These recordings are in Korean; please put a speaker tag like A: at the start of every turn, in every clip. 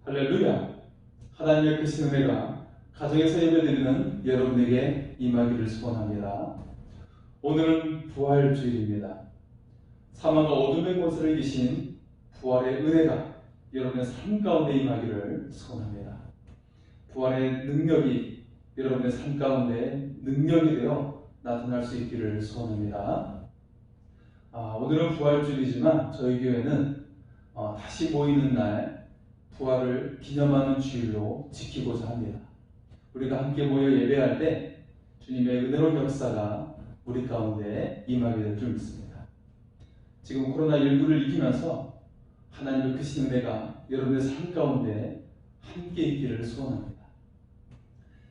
A: 할렐루야! 하나님의 크신 은혜가 가정에서 예배드리는 여러분에게 임하기를 소원합니다. 오늘은 부활주일입니다. 사망과 어둠의 권세를 이기신 부활의 은혜가 여러분의 삶 가운데 임하기를 소원합니다. 부활의 능력이 여러분의 삶 가운데 능력이 되어 나타날 수 있기를 소원합니다. 오늘은 부활주일이지만 저희 교회는 다시 모이는 날 부활을 기념하는 주일로 지키고자 합니다. 우리가 함께 모여 예배할 때 주님의 은혜로운 역사가 우리 가운데 임하게 될 줄 믿습니다. 지금 코로나19를 이기면서 하나님의 크신 은혜가 여러분의 삶 가운데 함께 있기를 소원합니다.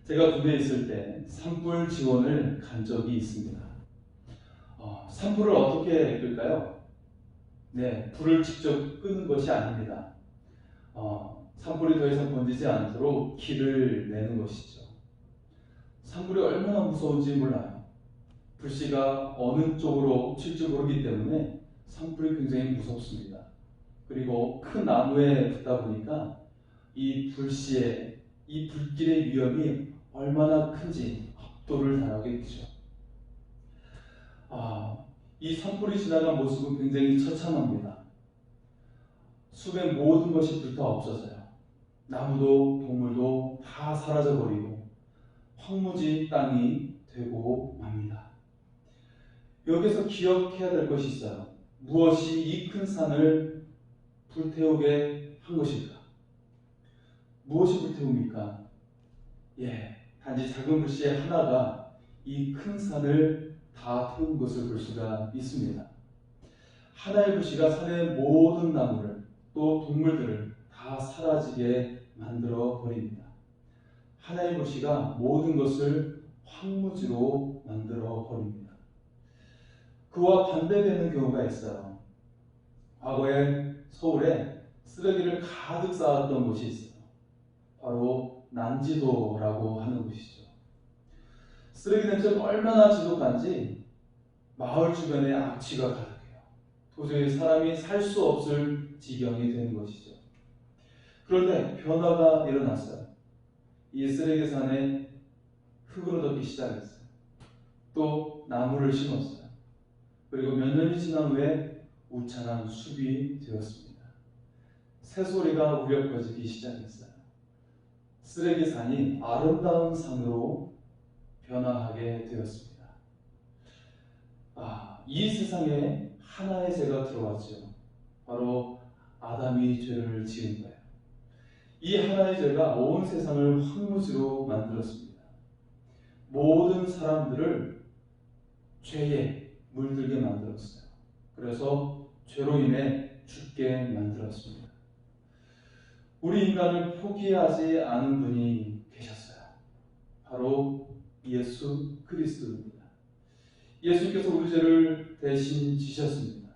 A: 제가 군대에 있을 때 산불 지원을 간 적이 있습니다. 산불을 어떻게 끌까요? 네, 불을 직접 끄는 것이 아닙니다. 산불이 더 이상 번지지 않도록 길을 내는 것이죠. 산불이 얼마나 무서운지 몰라요. 불씨가 어느 쪽으로 튈지 모르기 때문에 산불이 굉장히 무섭습니다. 그리고 큰 나무에 붙다 보니까 이 불씨의, 이 불길의 위험이 얼마나 큰지 압도를 당하겠죠. 이 산불이 지나간 모습은 굉장히 처참합니다. 숲의 모든 것이 불타 없어져요. 나무도 동물도 다 사라져버리고 황무지 땅이 되고 맙니다. 여기서 기억해야 될 것이 있어요. 무엇이 이 큰 산을 불태우게 한 것일까? 무엇이 불태웁니까? 단지 작은 불씨 하나가 이 큰 산을 다 태운 것을 볼 수가 있습니다. 하나의 불씨가 산의 모든 나무를 또 동물들을 다 사라지게 만들어 버립니다. 하나의 불씨가 모든 것을 황무지로 만들어 버립니다. 그와 반대되는 경우가 있어요. 과거에 서울에 쓰레기를 가득 쌓았던 곳이 있어요. 바로 난지도라고 하는 곳이죠. 쓰레기 냄새가 얼마나 지독한지 마을 주변에 악취가 가득해요. 도저히 사람이 살 수 없을 지경이 되는 것이죠. 그런데 변화가 일어났어요. 이 쓰레기산에 흙으로 덮기 시작했어요. 또 나무를 심었어요. 그리고 몇 년이 지난 후에 우찬한 숲이 되었습니다. 새소리가 울려 퍼지기 시작했어요. 쓰레기산이 아름다운 산으로 변화하게 되었습니다. 이 세상에 하나의 죄가 들어왔죠. 바로 아담이 죄를 지은 거예요. 이 하나의 죄가 온 세상을 황무지로 만들었습니다. 모든 사람들을 죄에 물들게 만들었어요. 그래서 죄로 인해 죽게 만들었습니다. 우리 인간을 포기하지 않은 분이 계셨어요. 바로 예수 그리스도입니다. 예수께서 우리 죄를 대신 지셨습니다.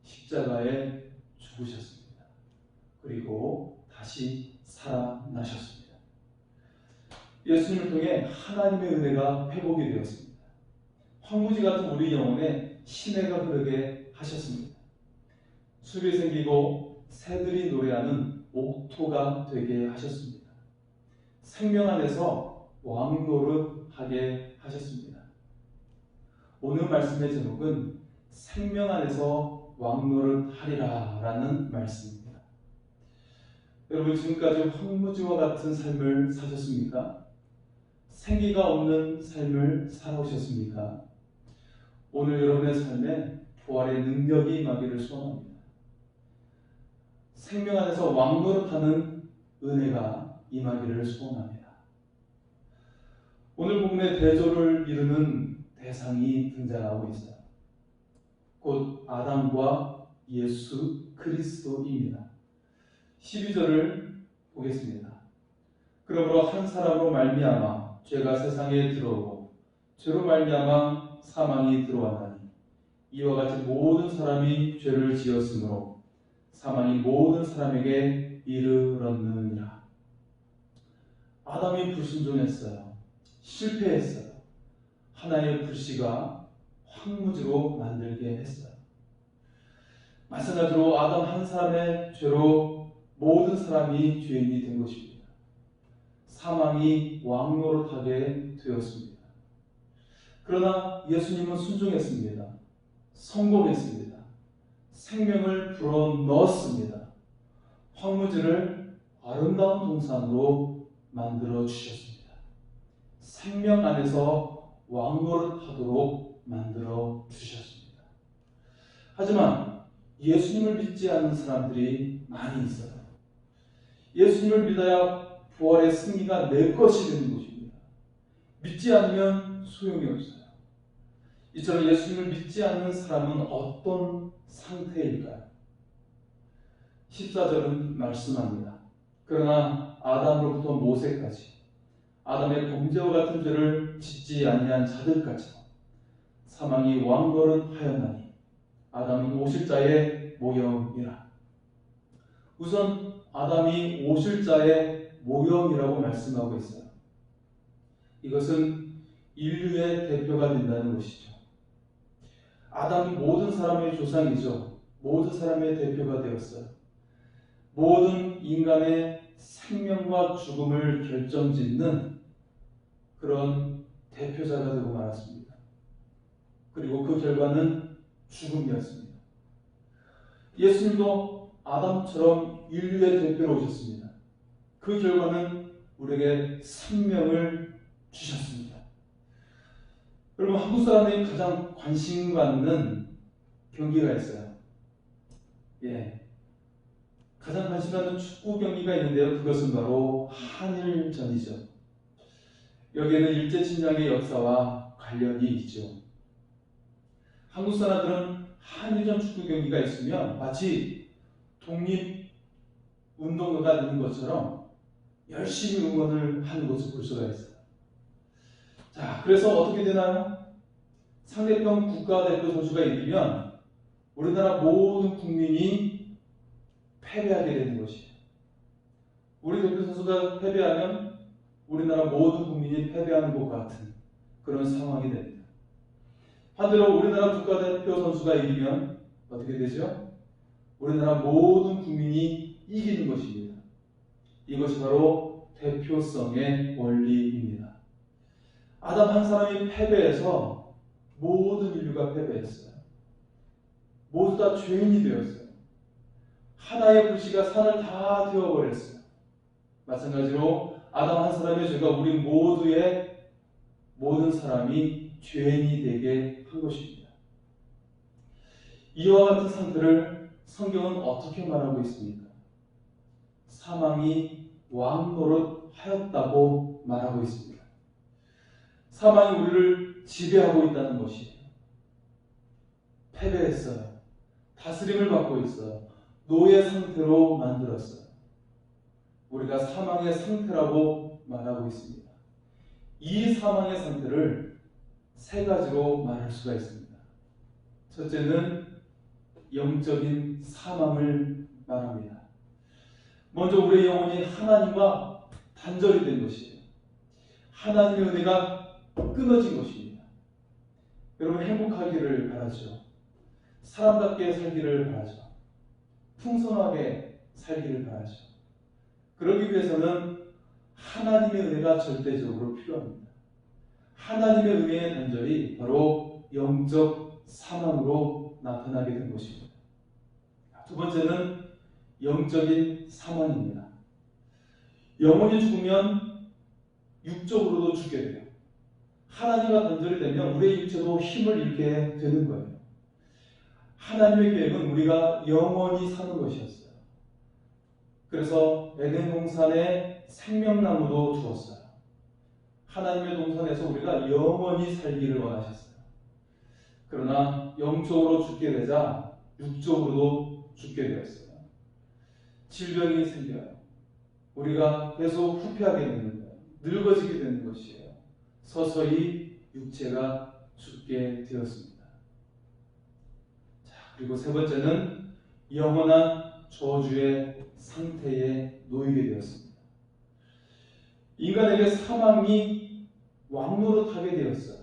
A: 십자가에 죽으셨습니다. 그리고 다시 살아나셨습니다. 예수님을 통해 하나님의 은혜가 회복이 되었습니다. 황무지 같은 우리 영혼에 심해가 흐르게 하셨습니다. 숲이 생기고 새들이 노래하는 옥토가 되게 하셨습니다. 생명 안에서 왕노릇하게 하셨습니다. 오늘 말씀의 제목은 생명 안에서 왕노릇하리라 라는 말씀입니다. 여러분, 지금까지 황무지와 같은 삶을 사셨습니까? 생기가 없는 삶을 살아오셨습니까? 오늘 여러분의 삶에 부활의 능력이 임하기를 소원합니다. 생명 안에서 왕노릇하는 은혜가 임하기를 소원합니다. 오늘 본문의 대조를 이루는 대상이 등장하고 있어요. 곧 아담과 예수 그리스도입니다. 12절을 보겠습니다. 그러므로 한 사람으로 말미암아 죄가 세상에 들어오고 죄로 말미암아 사망이 들어왔나니 이와 같이 모든 사람이 죄를 지었으므로 사망이 모든 사람에게 이르렀느니라. 아담이 불순종했어요. 실패했어요. 하나의 불씨가 황무지로 만들게 했어요. 마찬가지로 아담 한 사람의 죄로 모든 사람이 죄인이 된 것입니다. 사망이 왕노릇하게 되었습니다. 그러나 예수님은 순종했습니다. 성공했습니다. 생명을 불어넣었습니다. 황무지를 아름다운 동산으로 만들어 주셨습니다. 생명 안에서 왕노릇하도록 만들어 주셨습니다. 하지만 예수님을 믿지 않는 사람들이 많이 있어요. 예수님을 믿어야 부활의 승리가 내 것이 되는 것입니다. 믿지 않으면 소용이 없어요. 이처럼 예수님을 믿지 않는 사람은 어떤 상태일까요? 14절은 말씀합니다. 그러나 아담으로부터 모세까지 아담의 범죄와 같은 죄를 짓지 아니한 자들까지 사망이 왕노릇하였나니 아담은 오실 자의 모형이라. 우선 아담이 오실 자의 모형이라고 말씀하고 있어요. 이것은 인류의 대표가 된다는 것이죠. 아담이 모든 사람의 조상이죠. 모든 사람의 대표가 되었어요. 모든 인간의 생명과 죽음을 결정짓는 그런 대표자가 되고 말았습니다. 그리고 그 결과는 죽음이었습니다. 예수님도 아담처럼 인류의 대표로 오셨습니다. 그 결과는 우리에게 생명을 주셨습니다. 여러분, 한국 사람들이 가장 관심 갖는 경기가 있어요. 가장 관심 갖는 축구 경기가 있는데요. 그것은 바로 한일전이죠. 여기에는 일제침략의 역사와 관련이 있죠. 한국 사람들은 한일전 축구 경기가 있으면 마치 독립운동가가 있는 것처럼 열심히 응원을 하는 것을 볼 수가 있어요. 자, 그래서 어떻게 되나요? 상대편 국가대표 선수가 이기면 우리나라 모든 국민이 패배하게 되는 것이에요. 우리 대표 선수가 패배하면 우리나라 모든 국민이 패배하는 것 같은 그런 상황이 됩니다. 반대로 우리나라 국가대표 선수가 이기면 어떻게 되죠? 우리나라 모든 국민이 이기는 것입니다. 이것이 바로 대표성의 원리입니다. 아담 한 사람이 패배해서 모든 인류가 패배했어요. 모두 다 죄인이 되었어요. 하나의 불씨가 산을 다 태워버렸어요. 마찬가지로 아담 한 사람의 죄가 우리 모두의 모든 사람이 죄인이 되게 한 것입니다. 이와 같은 상태를 성경은 어떻게 말하고 있습니까? 사망이 왕노릇 하였다고 말하고 있습니다. 사망이 우리를 지배하고 있다는 것이에요. 패배했어요. 다스림을 받고 있어요. 노예 상태로 만들었어요. 우리가 사망의 상태라고 말하고 있습니다. 이 사망의 상태를 세 가지로 말할 수가 있습니다. 첫째는 영적인 사망을 말합니다. 먼저 우리의 영혼이 하나님과 단절이 된 것이에요. 하나님의 은혜가 끊어진 것입니다. 여러분, 행복하기를 바라죠. 사람답게 살기를 바라죠. 풍성하게 살기를 바라죠. 그러기 위해서는 하나님의 은혜가 절대적으로 필요합니다. 하나님의 은혜의 단절이 바로 영적 사망으로 나타나게 된 것입니다. 두 번째는 영적인 사망입니다. 영혼이 죽으면 육적으로도 죽게 돼요. 하나님과 단절이 되면 우리의 육체도 힘을 잃게 되는 거예요. 하나님의 계획은 우리가 영원히 사는 것이었어요. 그래서 에덴 동산에 생명나무도 주었어요. 하나님의 동산에서 우리가 영원히 살기를 원하셨어요. 그러나 영적으로 죽게 되자 육적으로도 죽게 되었어요. 질병이 생겨요. 우리가 계속 후퇴하게 되는 거예요. 늙어지게 되는 것이에요. 서서히 육체가 죽게 되었습니다. 자, 그리고 세 번째는 영원한 저주의 상태에 놓이게 되었습니다. 인간에게 사망이 왕노릇하게 되었어요.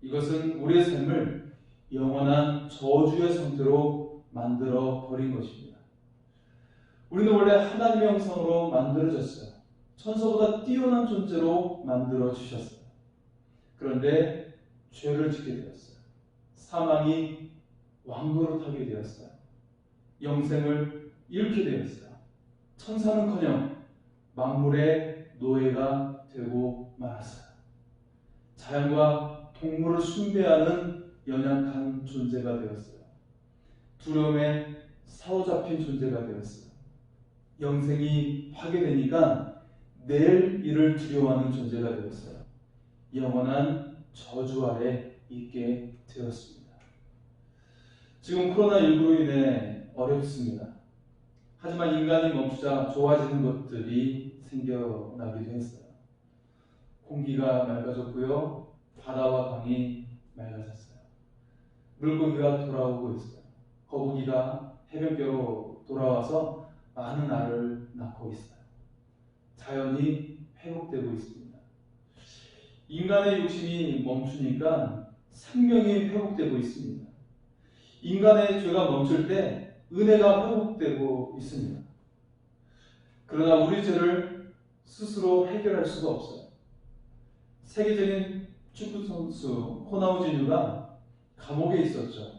A: 이것은 우리의 삶을 영원한 저주의 상태로 만들어 버린 것입니다. 우리는 원래 하나님의 형상으로 만들어졌어요. 천사보다 뛰어난 존재로 만들어 주셨어요. 그런데 죄를 짓게 되었어요. 사망이 왕노릇하게 되었어요. 영생을 잃게 되었어요. 천사는커녕 만물의 노예가 되고 말았어요. 자연과 동물을 숭배하는 연약한 존재가 되었어요. 두려움에 사로잡힌 존재가 되었어요. 영생이 파괴되니까 내일 일을 두려워하는 존재가 되었어요. 영원한 저주 아래 있게 되었습니다. 지금 코로나19로 인해 어렵습니다. 하지만 인간이 멈추자 좋아지는 것들이 생겨나기도 했어요. 공기가 맑아졌고요. 바다와 강이 맑아졌어요. 물고기가 돌아오고 있어요. 거북이가 해변가로 돌아와서 많은 알을 낳고 있어요. 자연이 회복되고 있습니다. 인간의 욕심이 멈추니까 생명이 회복되고 있습니다. 인간의 죄가 멈출 때 은혜가 회복되고 있습니다. 그러나 우리 죄를 스스로 해결할 수가 없어요. 세계적인 축구 선수 호나우지뉴가 감옥에 있었죠.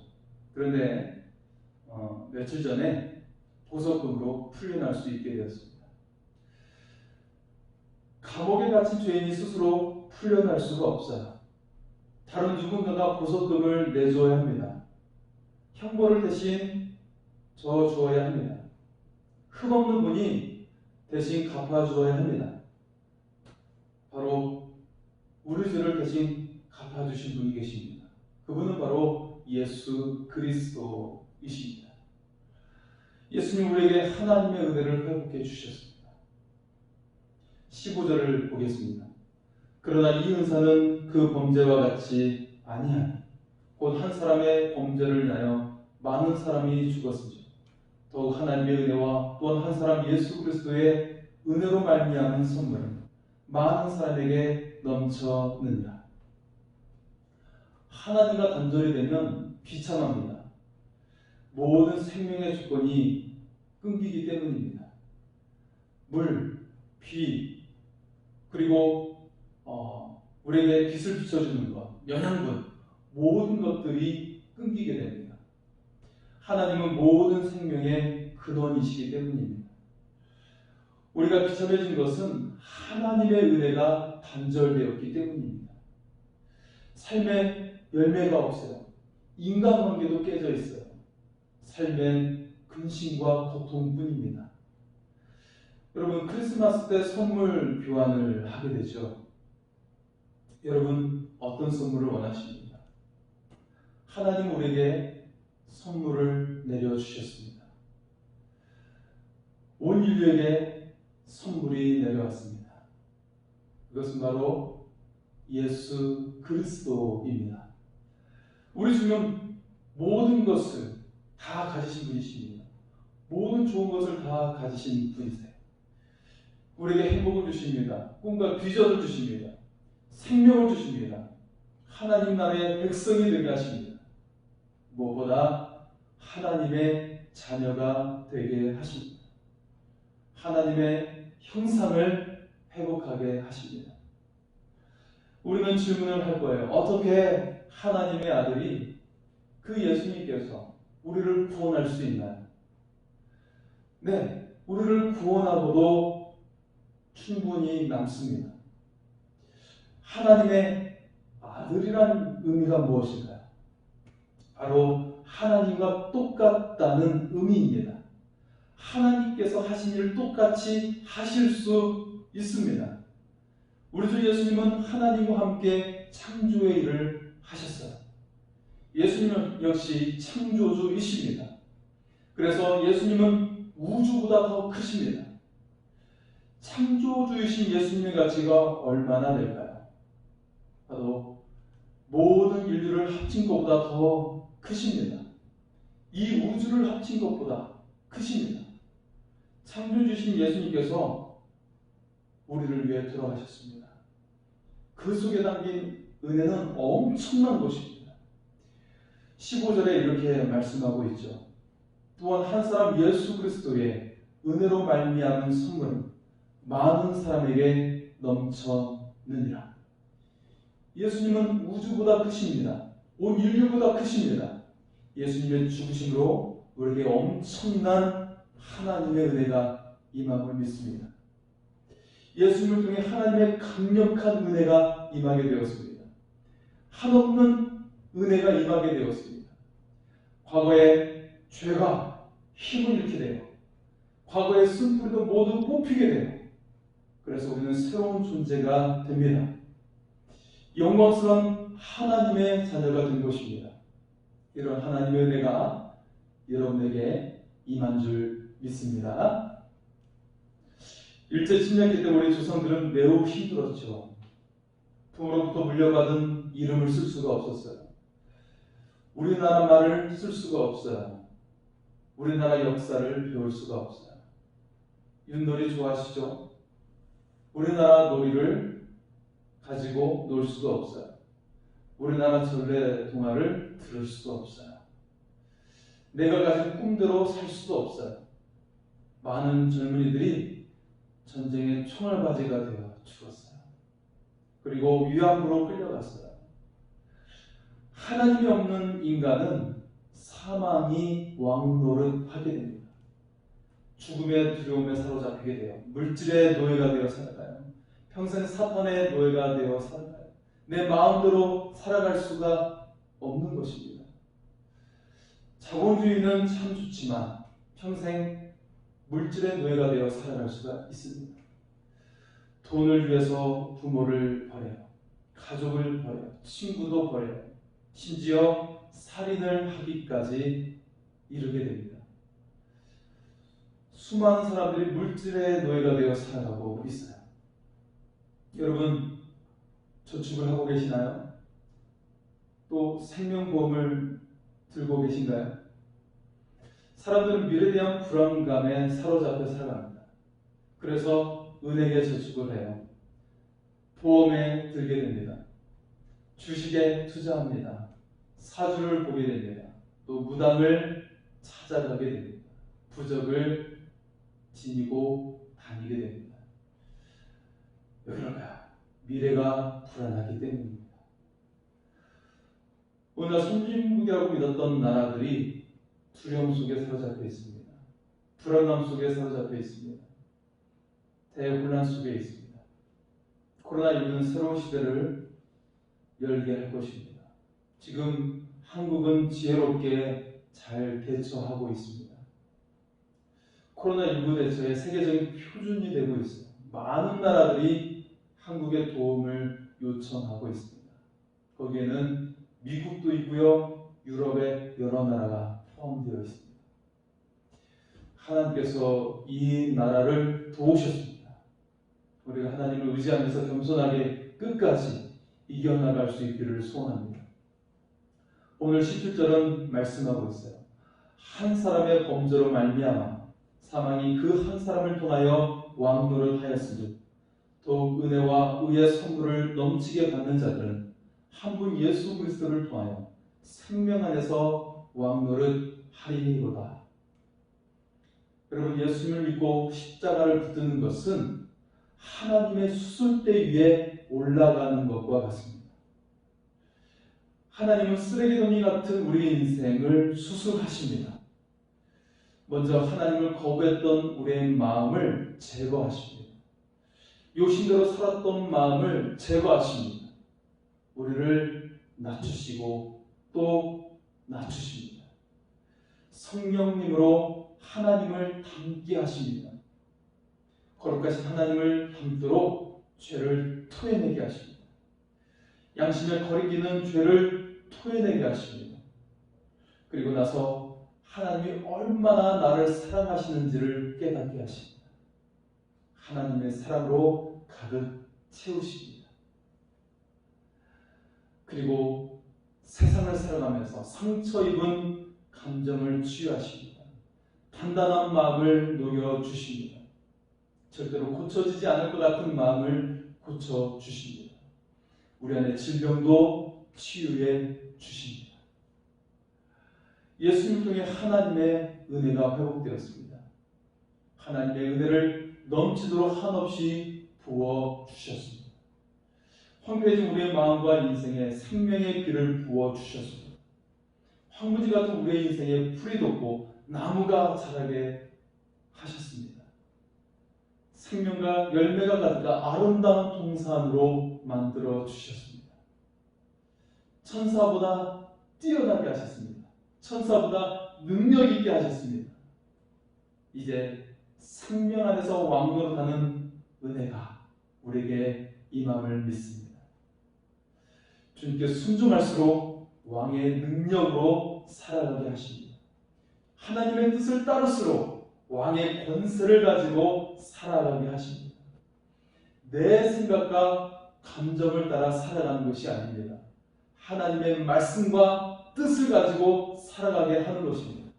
A: 그런데 며칠 전에 보석금으로 풀려날 수 있게 되었습니다. 감옥에 갇힌 죄인이 스스로 풀려날 수가 없어요. 다른 누군가가 보석금을 내줘야 합니다. 형벌을 대신 져주어야 합니다. 흠없는 분이 대신 갚아주어야 합니다. 바로 우리 죄를 대신 갚아주신 분이 계십니다. 그분은 바로 예수 그리스도이십니다. 예수님 우리에게 하나님의 은혜를 회복해 주셨습니다. 15절을 보겠습니다. 그러나 이 은사는 그 범죄와 같이 아니하니 곧 한 사람의 범죄를 인하여 많은 사람이 죽었으니 더욱 하나님의 은혜와 또한 한 사람 예수 그리스도의 은혜로 말미암은 선물은 많은 사람에게 넘쳐느니라. 하나님과 단절이 되면 비참합니다. 모든 생명의 조건이 끊기기 때문입니다. 물, 비, 그리고 우리에게 빛을 비춰주는 것, 영양분, 모든 것들이 끊기게 됩니다. 하나님은 모든 생명의 근원이시기 때문입니다. 우리가 비참해진 것은 하나님의 은혜가 단절되었기 때문입니다. 삶에 열매가 없어요. 인간관계도 깨져 있어요. 삶엔 근심과 고통뿐입니다. 여러분, 크리스마스 때 선물 교환을 하게 되죠. 여러분, 어떤 선물을 원하십니까? 하나님 우리에게 선물을 내려주셨습니다. 온 인류에게 선물이 내려왔습니다. 그것은 바로 예수 그리스도입니다. 우리 주님 모든 것을 다 가지신 분이십니다. 모든 좋은 것을 다 가지신 분이세요. 우리에게 행복을 주십니다. 꿈과 비전을 주십니다. 생명을 주십니다. 하나님 나라의 백성이 되게 하십니다. 무엇보다 하나님의 자녀가 되게 하십니다. 하나님의 형상을 회복하게 하십니다. 우리는 질문을 할 거예요. 어떻게 하나님의 아들이 그 예수님께서 우리를 구원할 수 있나요? 네, 우리를 구원하고도 충분히 남습니다. 하나님의 아들이란 의미가 무엇인가요? 바로 하나님과 똑같다는 의미입니다. 하나님께서 하신 일을 똑같이 하실 수 있습니다. 우리 주 예수님은 하나님과 함께 창조의 일을 하셨어요. 예수님은 역시 창조주이십니다. 그래서 예수님은 우주보다 더 크십니다. 창조주이신 예수님의 가치가 얼마나 될까요? 바로 모든 인류를 합친 것보다 더 크십니다. 이 우주를 합친 것보다 크십니다. 창조주신 예수님께서 우리를 위해 돌아가셨습니다. 그 속에 담긴 은혜는 엄청난 것입니다. 15절에 이렇게 말씀하고 있죠. 또한 한 사람 예수 그리스도의 은혜로 말미암은 선물은 많은 사람에게 넘쳐느니라. 예수님은 우주보다 크십니다. 온 인류보다 크십니다. 예수님의 죽으심으로 우리에게 엄청난 하나님의 은혜가 임함을 믿습니다. 예수님을 통해 하나님의 강력한 은혜가 임하게 되었습니다. 한없는 은혜가 임하게 되었습니다. 과거에 죄가 힘을 잃게 되고 과거의 쓴뿌리도 모두 뽑히게 되고 그래서 우리는 새로운 존재가 됩니다. 영광스러운 하나님의 자녀가 된 것입니다. 이런 하나님의 은혜가 여러분에게 임한 줄 믿습니다. 일제 침략기 때 우리 조상들은 매우 힘들었죠. 부모로부터 물려받은 이름을 쓸 수가 없었어요. 우리나라 말을 쓸 수가 없어요. 우리나라 역사를 배울 수가 없어요. 윷놀이 좋아하시죠? 우리나라 놀이를 가지고 놀 수가 없어요. 우리나라 전래 동화를 들을 수가 없어요. 내가 가진 꿈대로 살 수도 없어요. 많은 젊은이들이 전쟁의 총알바지가 되어 죽었어요. 그리고 위안부로 끌려갔어요. 하나님이 없는 인간은 사망이 왕노릇하게 됩니다. 죽음의 두려움에 사로잡히게 돼요. 물질의 노예가 되어 살아가요. 평생 사탄의 노예가 되어 살아가요. 내 마음대로 살아갈 수가 없는 것입니다. 자본주의는 참 좋지만 평생 물질의 노예가 되어 살아갈 수가 있습니다. 돈을 위해서 부모를 버려요. 가족을 버려요. 친구도 버려요. 심지어 살인을 하기까지 이르게 됩니다. 수많은 사람들이 물질의 노예가 되어 살아가고 있어요. 여러분, 저축을 하고 계시나요? 또 생명보험을 들고 계신가요? 사람들은 미래에 대한 불안감에 사로잡혀 살아갑니다. 그래서 은행에 저축을 해요. 보험에 들게 됩니다. 주식에 투자합니다. 사주를 보게 됩니다. 또 무당을 찾아가게 됩니다. 부적을 지니고 다니게 됩니다. 왜 그럴까요? 미래가 불안하기 때문입니다. 오늘날 선진국이라고 믿었던 나라들이 두려움 속에 사로잡혀 있습니다. 불안감 속에 사로잡혀 있습니다. 대혼란 속에 있습니다. 코로나19는 새로운 시대를 열게 할 것입니다. 지금 한국은 지혜롭게 잘 대처하고 있습니다. 코로나19 대처의 세계적인 표준이 되고 있어요. 많은 나라들이 한국의 도움을 요청하고 있습니다. 거기에는 미국도 있고요. 유럽의 여러 나라가 포함되어 있습니다. 하나님께서 이 나라를 도우셨습니다. 우리가 하나님을 의지하면서 겸손하게 끝까지 이겨나갈 수 있기를 소원합니다. 오늘 17절은 말씀하고 있어요. 한 사람의 범죄로 말미암아 사망이 그 한 사람을 통하여 왕노를 하였으니 더욱 은혜와 의의 선물을 넘치게 받는 자들은 한 분 예수 그리스도를 통하여 생명 안에서 왕노를 하리로다. 여러분, 예수님을 믿고 십자가를 붙드는 것은 하나님의 수술대 위에 올라가는 것과 같습니다. 하나님은 쓰레기더미 같은 우리 인생을 수술하십니다. 먼저 하나님을 거부했던 우리의 마음을 제거하십니다. 요신대로 살았던 마음을 제거하십니다. 우리를 낮추시고 또 낮추십니다. 성령님으로 하나님을 닮게 하십니다. 거룩하신 하나님을 닮도록 죄를 토해내게 하십니다. 양심에 거리기는 죄를 토해내게 하십니다. 그리고 나서 하나님이 얼마나 나를 사랑하시는지를 깨닫게 하십니다. 하나님의 사랑으로 가득 채우십니다. 그리고 세상을 살아가면서 상처 입은 감정을 치유하십니다. 단단한 마음을 녹여주십니다. 절대로 고쳐지지 않을 것 같은 마음을 고쳐주십니다. 우리 안에 질병도 치유해 주십니다. 예수님을 통해 하나님의 은혜가 회복되었습니다. 하나님의 은혜를 넘치도록 한없이 부어 주셨습니다. 황폐해진 우리의 마음과 인생에 생명의 비를 부어 주셨습니다. 황무지 같은 우리의 인생에 풀이 돋고 나무가 자라게 하셨습니다. 생명과 열매가 가득한 아름다운 동산으로 만들어 주셨습니다. 천사보다 뛰어나게 하셨습니다. 천사보다 능력 있게 하셨습니다. 이제 생명 안에서 왕노릇하는 은혜가 우리에게 임함을 믿습니다. 주님께 순종할수록 왕의 능력으로 살아가게 하십니다. 하나님의 뜻을 따를수록 왕의 권세를 가지고 살아가게 하십니다. 내 생각과 감정을 따라 살아가는 것이 아닙니다. 하나님의 말씀과 뜻을 가지고 살아가게 하는 것입니다.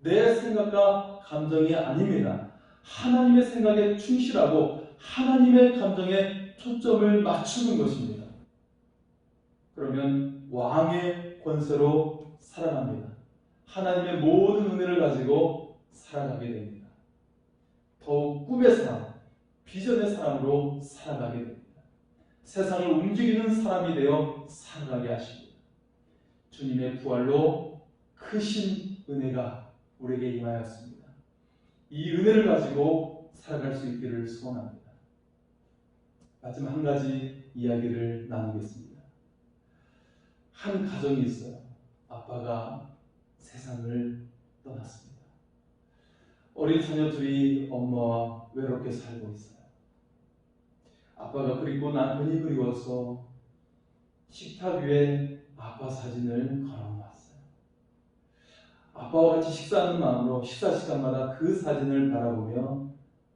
A: 내 생각과 감정이 아닙니다. 하나님의 생각에 충실하고 하나님의 감정에 초점을 맞추는 것입니다. 그러면 왕의 권세로 살아갑니다. 하나님의 모든 은혜를 가지고 살아가게 됩니다. 더욱 꿈의 사람, 비전의 사람으로 살아가게 됩니다. 세상을 움직이는 사람이 되어 살아가게 하십니다. 주님의 부활로 크신 은혜가 우리에게 임하였습니다. 이 은혜를 가지고 살아갈 수 있기를 소원합니다. 마지막 한 가지 이야기를 나누겠습니다. 한 가정이 있어요. 아빠가 세상을 떠났습니다. 어린 자녀 둘이 엄마와 외롭게 살고 있어요. 아빠가 그립고 남편이 그리워서 식탁 위에 아빠 사진을 걸어놨어요. 아빠와 같이 식사하는 마음으로 식사 시간마다 그 사진을 바라보며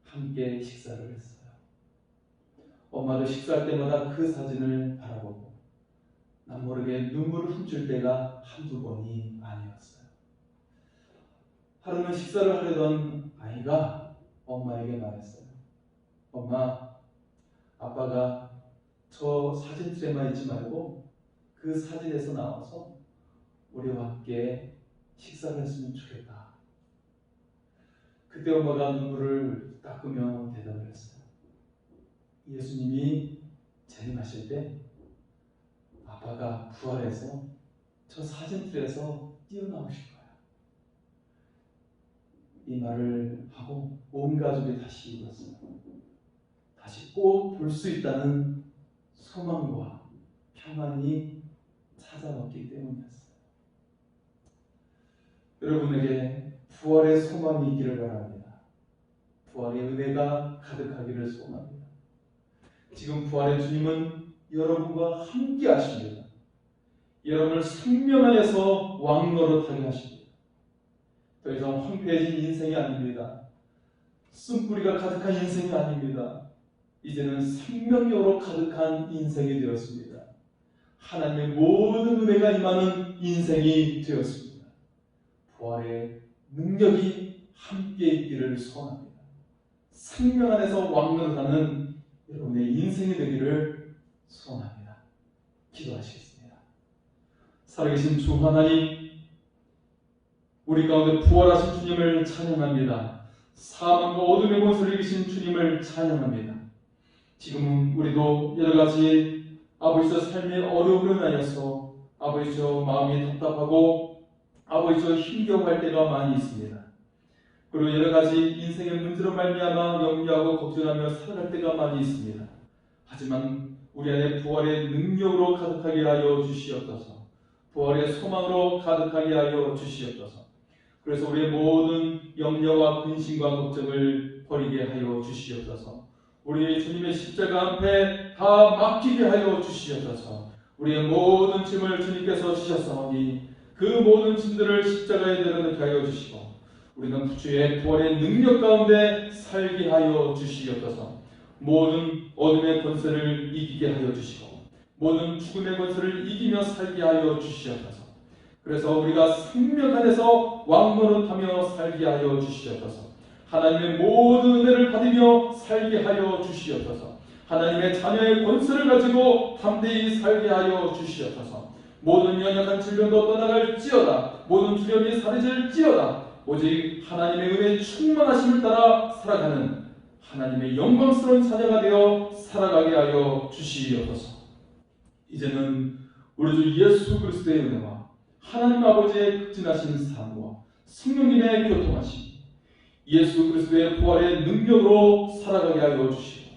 A: 함께 식사를 했어요. 엄마도 식사할 때마다 그 사진을 바라보고 남모르게 눈물을 훔칠 때가 한두 번이 아니었어요. 하루는 식사를 하려던 아이가 엄마에게 말했어요. 엄마, 아빠가 저 사진첩에만 있지 말고 그 사진에서 나와서 우리와 함께 식사를 했으면 좋겠다. 그때 엄마가 눈물을 닦으며 대답을 했어요. 예수님이 재림하실 때 아빠가 부활해서 저 사진틀에서 뛰어나오실 거야. 이 말을 하고 온 가족이 다시 울었어요. 다시 꼭 볼 수 있다는 소망과 평안이 찾아왔기 때문이었어요. 여러분에게 부활의 소망이 있기를 바랍니다. 부활의 은혜가 가득하기를 소원합니다. 지금 부활의 주님은 여러분과 함께 하십니다. 여러분을 생명 안에서 왕노릇하게 하십니다. 더 이상 황폐해진 인생이 아닙니다. 쓴뿌리가 가득한 인생이 아닙니다. 이제는 생명력으로 가득한 인생이 되었습니다. 하나님의 모든 은혜가 임하는 인생이 되었습니다. 부활의 능력이 함께 있기를 소원합니다. 생명 안에서 왕노릇하는 여러분의 인생이 되기를 소원합니다. 기도하시겠습니다. 살아계신 주 하나님, 우리 가운데 부활하신 주님을 찬양합니다. 사망과 어둠의 권세를 이기신 주님을 찬양합니다. 지금은 우리도 여러가지 아버지의 삶의 어려움을 인하여서 아버지의 마음이 답답하고 아버지의 힘겨워할 때가 많이 있습니다. 그리고 여러가지 인생의 문제로 말미암아 염려하고 걱정하며 살아갈 때가 많이 있습니다. 하지만 우리 안에 부활의 능력으로 가득하게 하여 주시옵소서. 부활의 소망으로 가득하게 하여 주시옵소서. 그래서 우리의 모든 염려와 근심과 걱정을 버리게 하여 주시옵소서. 우리 주님의 십자가 앞에 다 맡기게 하여 주시옵소서. 우리의 모든 짐을 주님께서 주셨사오니 그 모든 짐들을 십자가에 내려놓게 하여 주시고 우리는 주의 부활의 능력 가운데 살게 하여 주시옵소서. 모든 어둠의 권세를 이기게 하여 주시고 모든 죽음의 권세를 이기며 살게 하여 주시옵소서. 그래서 우리가 생명 안에서 왕노릇하며 살게 하여 주시옵소서. 하나님의 모든 은혜를 받으며 살게 하여 주시옵소서. 하나님의 자녀의 권세를 가지고 담대히 살게 하여 주시옵소서. 모든 연약한 질병도 떠나갈지어다. 모든 두려움이 사라질지어다. 오직 하나님의 은혜에 충만하심을 따라 살아가는 하나님의 영광스러운 자녀가 되어 살아가게 하여 주시옵소서. 이제는 우리 주 예수 그리스도의 은혜와 하나님 아버지의 극진하신 사랑과 성령님의 교통하심, 예수 그리스도의 부활의 능력으로 살아가게 하여 주시고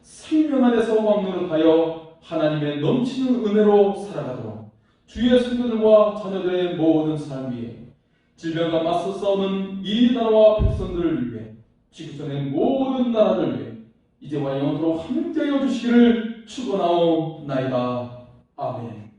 A: 생명 안에서 왕노릇하여 하나님의 넘치는 은혜로 살아가도록 주의 성도들과 자녀들의 모든 삶 위에 질병과 맞서 싸우는 이 나라와 백성들을 위해 지구촌의 모든 나라를 위해 이제와 영원토록 함께하여 주시기를 축원하옵나이다. 아멘.